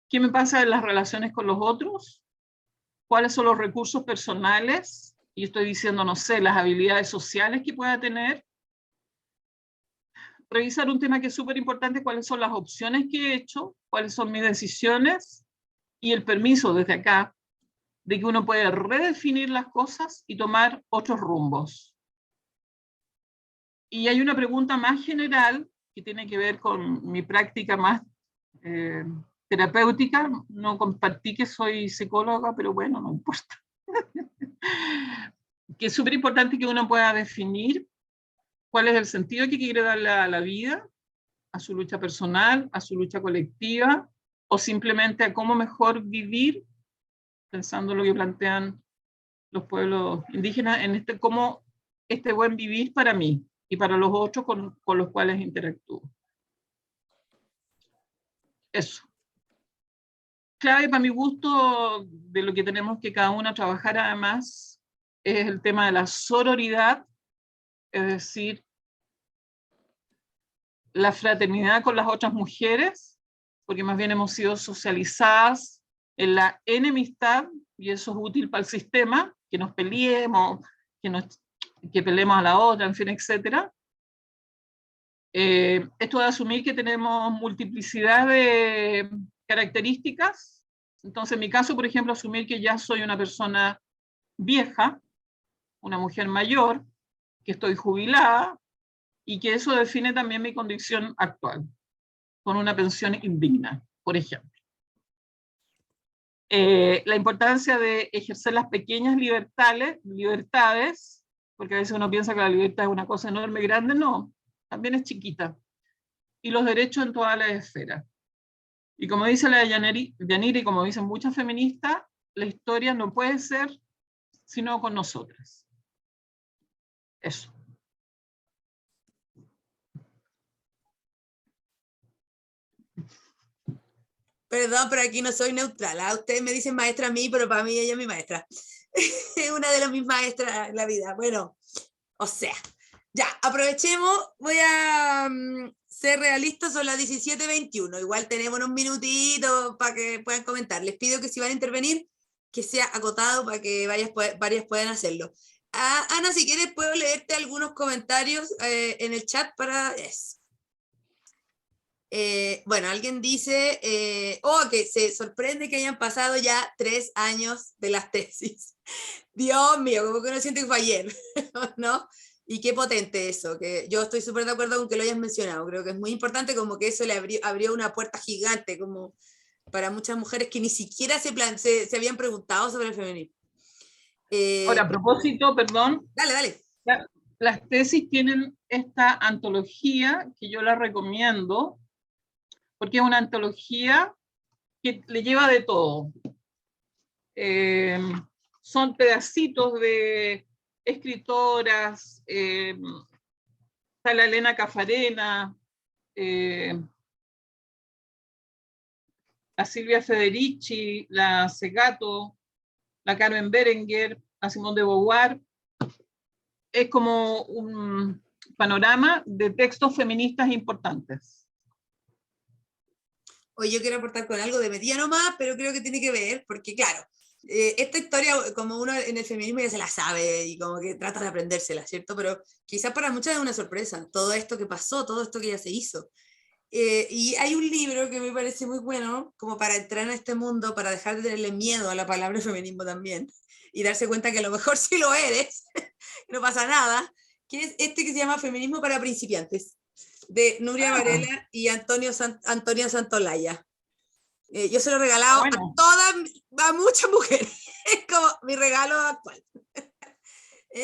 ¿Qué me pasa en las relaciones con los otros? ¿Cuáles son los recursos personales? Y estoy diciendo, no sé, las habilidades sociales que pueda tener. Revisar un tema que es súper importante, cuáles son las opciones que he hecho, cuáles son mis decisiones y el permiso desde acá de que uno puede redefinir las cosas y tomar otros rumbos. Y hay una pregunta más general que tiene que ver con mi práctica más terapéutica. No compartí que soy psicóloga, pero bueno, no importa. Que es súper importante que uno pueda definir cuál es el sentido que quiere darle a la vida, a su lucha personal, a su lucha colectiva, o simplemente a cómo mejor vivir, pensando en lo que plantean los pueblos indígenas, en cómo este buen vivir para mí y para los otros con los cuales interactúo. Eso. Clave para mi gusto de lo que tenemos que cada una trabajar además es el tema de la sororidad, es decir, la fraternidad con las otras mujeres, porque más bien hemos sido socializadas en la enemistad, y eso es útil para el sistema, que nos peleemos, que peleemos a la otra, en fin, etc. Esto de asumir que tenemos multiplicidad de características. Entonces, en mi caso, por ejemplo, asumir que ya soy una persona vieja, una mujer mayor, que estoy jubilada, y que eso define también mi condición actual, con una pensión indigna, por ejemplo. La importancia de ejercer las pequeñas libertades, porque a veces uno piensa que la libertad es una cosa enorme, grande, no, también es chiquita. Y los derechos en todas las esferas. Y como dice la Yanira y como dicen muchas feministas, la historia no puede ser sino con nosotras. Eso. Perdón, pero aquí no soy neutral. Ustedes me dicen maestra a mí, pero para mí ella es mi maestra. Es una de las mis maestras en la vida. Bueno, o sea, Ya, aprovechemos, voy a ser realista, son las 17:21, igual tenemos unos minutitos para que puedan comentar. Les pido que si van a intervenir, que sea acotado para que varias puedan hacerlo. Ana, si quieres, puedo leerte algunos comentarios en el chat para eso. Bueno, alguien dice, que se sorprende que hayan pasado ya 3 años de las tesis. Dios mío, como que no siento que fue ayer, ¿no? Y qué potente eso, que yo estoy súper de acuerdo con que lo hayas mencionado, creo que es muy importante, como que eso le abrió una puerta gigante, como para muchas mujeres que ni siquiera se habían preguntado sobre el feminismo. Ahora, a propósito, perdón, Dale. las tesis tienen esta antología que yo la recomiendo, porque es una antología que le lleva de todo. Son pedacitos de escritoras, está la Elena Caffarena, la Silvia Federici, la Segato, la Carmen Berenguer, la Simone de Beauvoir. Es como un panorama de textos feministas importantes. Hoy yo quiero aportar con algo de metida nomás, pero creo que tiene que ver, porque claro, esta historia, como uno en el feminismo ya se la sabe y como que trata de aprendérsela, ¿cierto? Pero quizás para muchas es una sorpresa, todo esto que pasó, todo esto que ya se hizo. Y hay un libro que me parece muy bueno, como para entrar en este mundo, para dejar de tenerle miedo a la palabra feminismo también, y darse cuenta que a lo mejor sí lo eres, no pasa nada, que es este que se llama Feminismo para principiantes, de Nuria Varela y Antonio Santolaya. Yo se lo he regalado a muchas mujeres, es como mi regalo actual.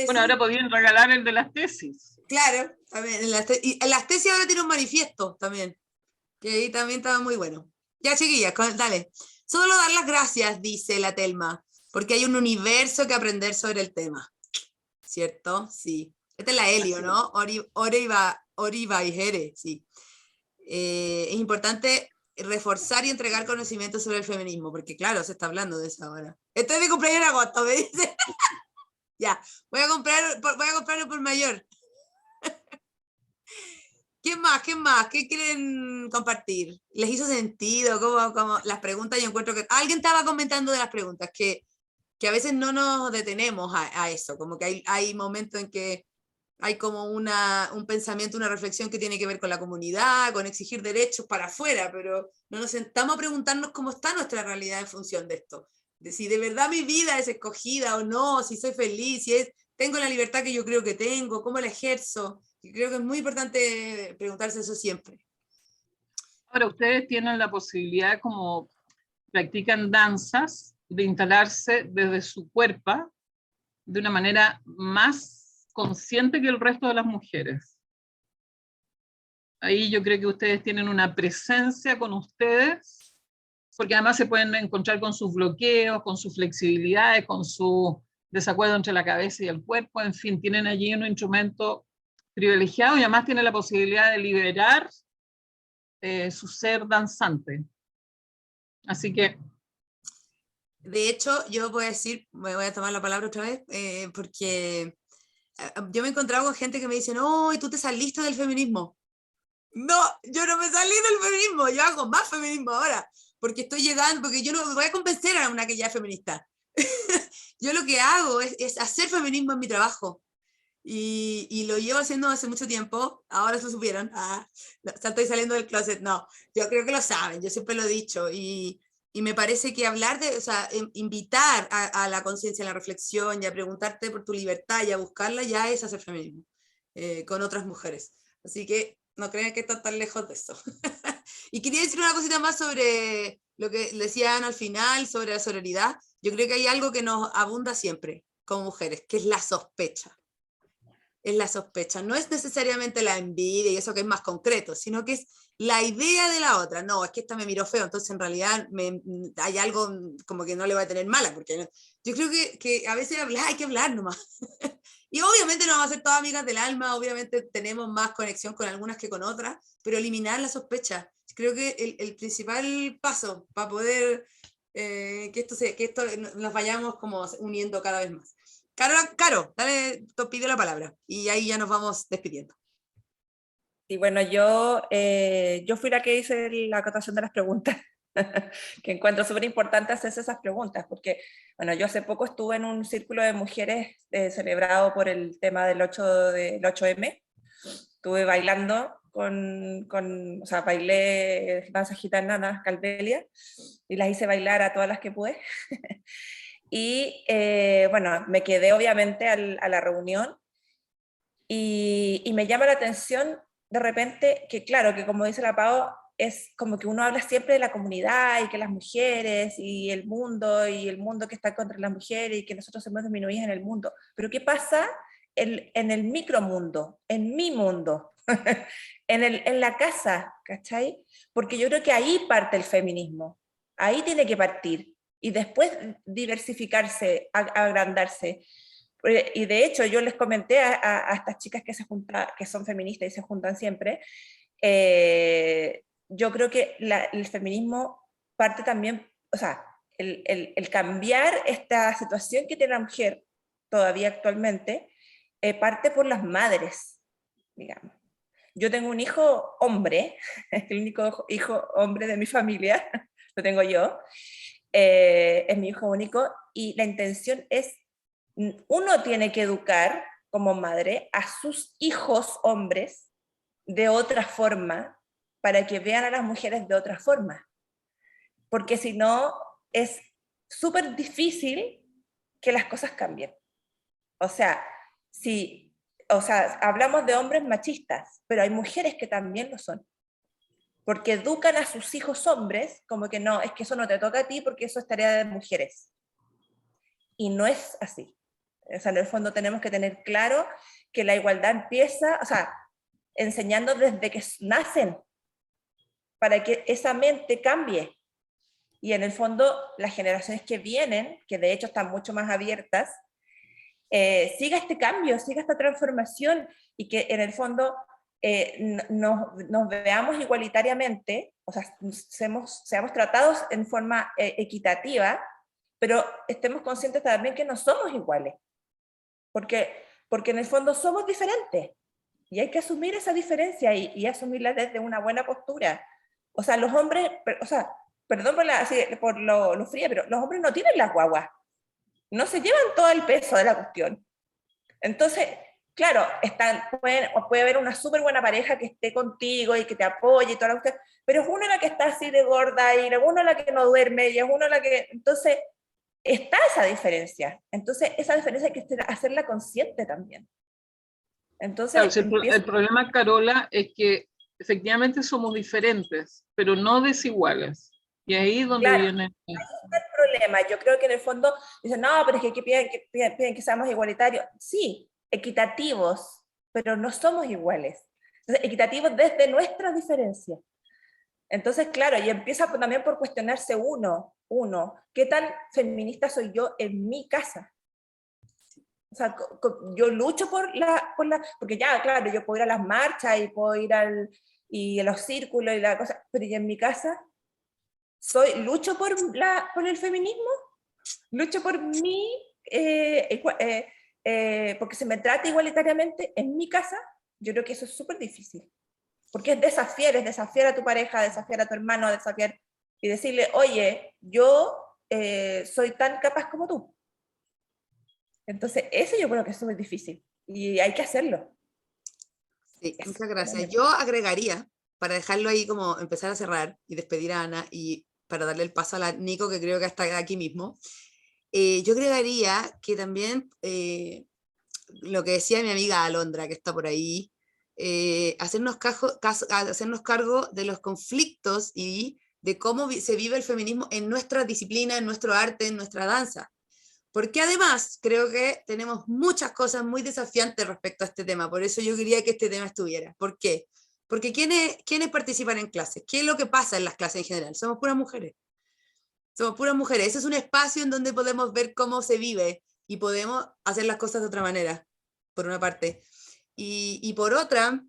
Bueno, ahora podrían regalar el de las tesis. Claro, también, en las tesis ahora tiene un manifiesto también, que ahí también estaba muy bueno. Ya, chiquillas, dale. Solo dar las gracias, dice la Telma, porque hay un universo que aprender sobre el tema. ¿Cierto? Sí. Esta es la Helio, ¿no? Oriva y Jere, sí. Es importante reforzar y entregar conocimiento sobre el feminismo, porque claro, se está hablando de eso ahora. Estoy de cumpleaños en agosto, me dice. Ya, voy a comprarlo por mayor. ¿Qué más? ¿Qué quieren compartir? ¿Les hizo sentido? ¿Cómo las preguntas? Yo encuentro que alguien estaba comentando de las preguntas, que a veces no nos detenemos a eso, como que hay momentos en que hay como un pensamiento, una reflexión que tiene que ver con la comunidad, con exigir derechos para afuera, pero no nos sentamos a preguntarnos cómo está nuestra realidad en función de esto. De si de verdad mi vida es escogida o no, si soy feliz, tengo la libertad que yo creo que tengo, cómo la ejerzo. Y creo que es muy importante preguntarse eso siempre. Ahora, ustedes tienen la posibilidad, como practican danzas, de instalarse desde su cuerpo de una manera más consciente que el resto de las mujeres. Ahí yo creo que ustedes tienen una presencia con ustedes, porque además se pueden encontrar con sus bloqueos, con sus flexibilidades, con su desacuerdo entre la cabeza y el cuerpo, en fin, tienen allí un instrumento privilegiado y además tienen la posibilidad de liberar su ser danzante. Así que... De hecho, yo voy a decir, me voy a tomar la palabra otra vez, porque yo me he encontrado con gente que me dice, no, y tú te saliste del feminismo. No, yo no me salí del feminismo, yo hago más feminismo ahora, porque estoy llegando, porque yo no me voy a convencer a una que ya es feminista. Yo lo que hago es hacer feminismo en mi trabajo. Y lo llevo haciendo hace mucho tiempo, ahora se supieron, no, estoy saliendo del closet, no, yo creo que lo saben, yo siempre lo he dicho, y me parece que hablar o sea, invitar a la conciencia, a la reflexión y a preguntarte por tu libertad y a buscarla ya es hacer feminismo con otras mujeres. Así que no crean que están tan lejos de eso. Y quería decir una cosita más sobre lo que decían al final, sobre la sororidad. Yo creo que hay algo que nos abunda siempre como mujeres, que es la sospecha. Es la sospecha, no es necesariamente la envidia y eso que es más concreto, sino que es la idea de la otra. No, es que esta me miró feo, entonces en realidad hay algo como que no le va a tener mala, porque yo creo que a veces hay que hablar nomás. Y obviamente no vamos a ser todas amigas del alma, obviamente tenemos más conexión con algunas que con otras, pero eliminar la sospecha. Creo que el principal paso para poder que esto nos vayamos como uniendo cada vez más. Caro, dale, te pido la palabra y ahí ya nos vamos despidiendo. Y bueno, yo fui la que hice la acotación de las preguntas, que encuentro súper importante hacerse esas preguntas, porque, bueno, yo hace poco estuve en un círculo de mujeres celebrado por el tema del 8M, estuve bailando o sea, bailé danzas gitanas, calvelia, y las hice bailar a todas las que pude. Y bueno, me quedé obviamente a la reunión y me llama la atención de repente que, claro, que como dice la Pau, es como que uno habla siempre de la comunidad y que las mujeres y el mundo que está contra las mujeres y que nosotros somos disminuidas en el mundo. Pero ¿qué pasa en el micromundo, en mi mundo, en la casa, ¿cachai? Porque yo creo que ahí parte el feminismo, ahí tiene que partir y después diversificarse, agrandarse. Y de hecho yo les comenté a estas chicas que se juntan, que son feministas y se juntan siempre, yo creo que el feminismo parte también, o sea, el cambiar esta situación que tiene la mujer todavía actualmente, parte por las madres, digamos. Yo tengo un hijo hombre, el único hijo hombre de mi familia, lo tengo yo, es mi hijo único, y la intención es, uno tiene que educar como madre a sus hijos hombres de otra forma, para que vean a las mujeres de otra forma, porque si no, es súper difícil que las cosas cambien. O sea, hablamos de hombres machistas, pero hay mujeres que también lo son, porque educan a sus hijos hombres como que no, es que eso no te toca a ti porque eso es tarea de mujeres. Y no es así. O sea, en el fondo tenemos que tener claro que la igualdad empieza, o sea, enseñando desde que nacen, para que esa mente cambie. Y en el fondo, las generaciones que vienen, que de hecho están mucho más abiertas, siga este cambio, siga esta transformación, y que en el fondo nos veamos igualitariamente, o sea, seamos tratados en forma equitativa, pero estemos conscientes también que no somos iguales, porque en el fondo somos diferentes, y hay que asumir esa diferencia y asumirla desde una buena postura. O sea, los hombres, o sea, perdón por lo fría, pero los hombres no tienen las guaguas, no se llevan todo el peso de la cuestión. Entonces, claro, puede haber una súper buena pareja que esté contigo y que te apoye y toda la cuestión, pero es una la que está así de gorda y es una la que no duerme y es una la que... Entonces, está esa diferencia. Entonces, esa diferencia hay que hacerla consciente también. Entonces, claro, el problema, Carola, es que efectivamente somos diferentes, pero no desiguales. Y ahí es donde claro, viene... ahí está el problema. Yo creo que en el fondo dicen, no, pero es que piden que seamos igualitarios. Sí, equitativos, pero no somos iguales. Entonces, equitativos desde nuestras diferencias. Entonces, claro, y empieza también por cuestionarse uno, ¿qué tan feminista soy yo en mi casa? O sea, yo lucho porque ya, claro, yo puedo ir a las marchas y puedo ir y a los círculos y la cosa, pero ¿y en mi casa? ¿Lucho por el feminismo? ¿Lucho por mí? Porque se me trata igualitariamente en mi casa. Yo creo que eso es súper difícil. Porque es desafiar a tu pareja, desafiar a tu hermano, desafiar y decirle, oye, yo soy tan capaz como tú. Entonces, eso yo creo que es súper difícil y hay que hacerlo. Sí, muchas gracias. Yo agregaría, para dejarlo ahí como empezar a cerrar y despedir a Ana y para darle el paso a la Nico, que creo que está aquí mismo, yo agregaría que también lo que decía mi amiga Alondra, que está por ahí, hacernos cargo de los conflictos y de cómo se vive el feminismo en nuestra disciplina, en nuestro arte, en nuestra danza. Porque además creo que tenemos muchas cosas muy desafiantes respecto a este tema, por eso yo quería que este tema estuviera. ¿Por qué? Porque ¿quiénes participan en clases? ¿Qué es lo que pasa en las clases en general? Somos puras mujeres. Somos puras mujeres. Ese es un espacio en donde podemos ver cómo se vive y podemos hacer las cosas de otra manera, por una parte. Y por otra,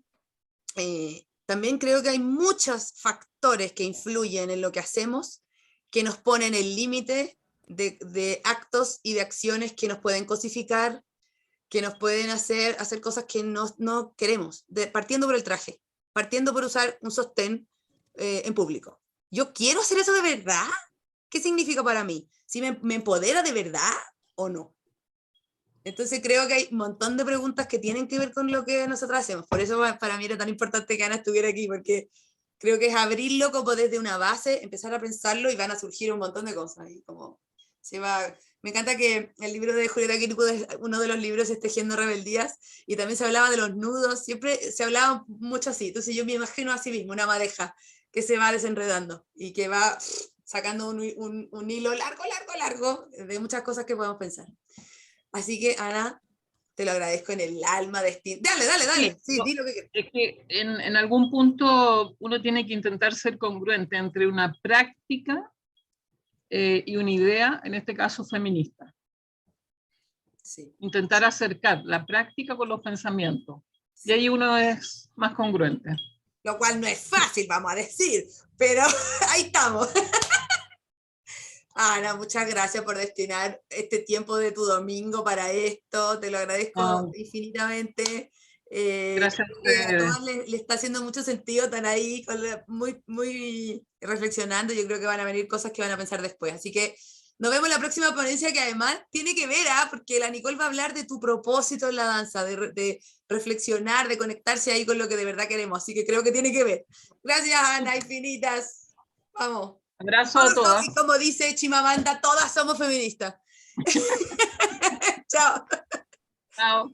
también creo que hay muchos factores que influyen en lo que hacemos, que nos ponen el límite de actos y de acciones que nos pueden cosificar, que nos pueden hacer cosas que no queremos, partiendo por el traje, partiendo por usar un sostén en público. ¿Yo quiero hacer eso de verdad? ¿Qué significa para mí? ¿Si me empodera de verdad o no? Entonces creo que hay un montón de preguntas que tienen que ver con lo que nosotros hacemos. Por eso para mí era tan importante que Ana estuviera aquí, porque creo que es abrirlo como desde una base, empezar a pensarlo y van a surgir un montón de cosas. Y como me encanta que el libro de Julieta Kirkwood es uno de los libros, Tejiendo Rebeldías, y también se hablaba de los nudos, siempre se hablaba mucho así. Entonces yo me imagino así mismo, una madeja que se va desenredando y que va sacando un hilo largo de muchas cosas que podemos pensar. Así que, Ana, te lo agradezco en el alma. Dale. Sí, di lo que quieras. Es que en algún punto uno tiene que intentar ser congruente entre una práctica y una idea, en este caso feminista. Sí. Intentar acercar la práctica con los pensamientos. Sí. Y ahí uno es más congruente. Lo cual no es fácil, vamos a decir, pero ahí estamos. Ana, muchas gracias por destinar este tiempo de tu domingo para esto, te lo agradezco infinitamente. Gracias a todos les está haciendo mucho sentido, están ahí muy reflexionando, yo creo que van a venir cosas que van a pensar después, así que nos vemos en la próxima ponencia, que además tiene que ver, porque la Nicole va a hablar de tu propósito en la danza, de reflexionar, de conectarse ahí con lo que de verdad queremos, así que creo que tiene que ver. Gracias, Ana, infinitas. Vamos. Abrazo a todas. Y como dice Chimamanda, todas somos feministas. Chao. Chao.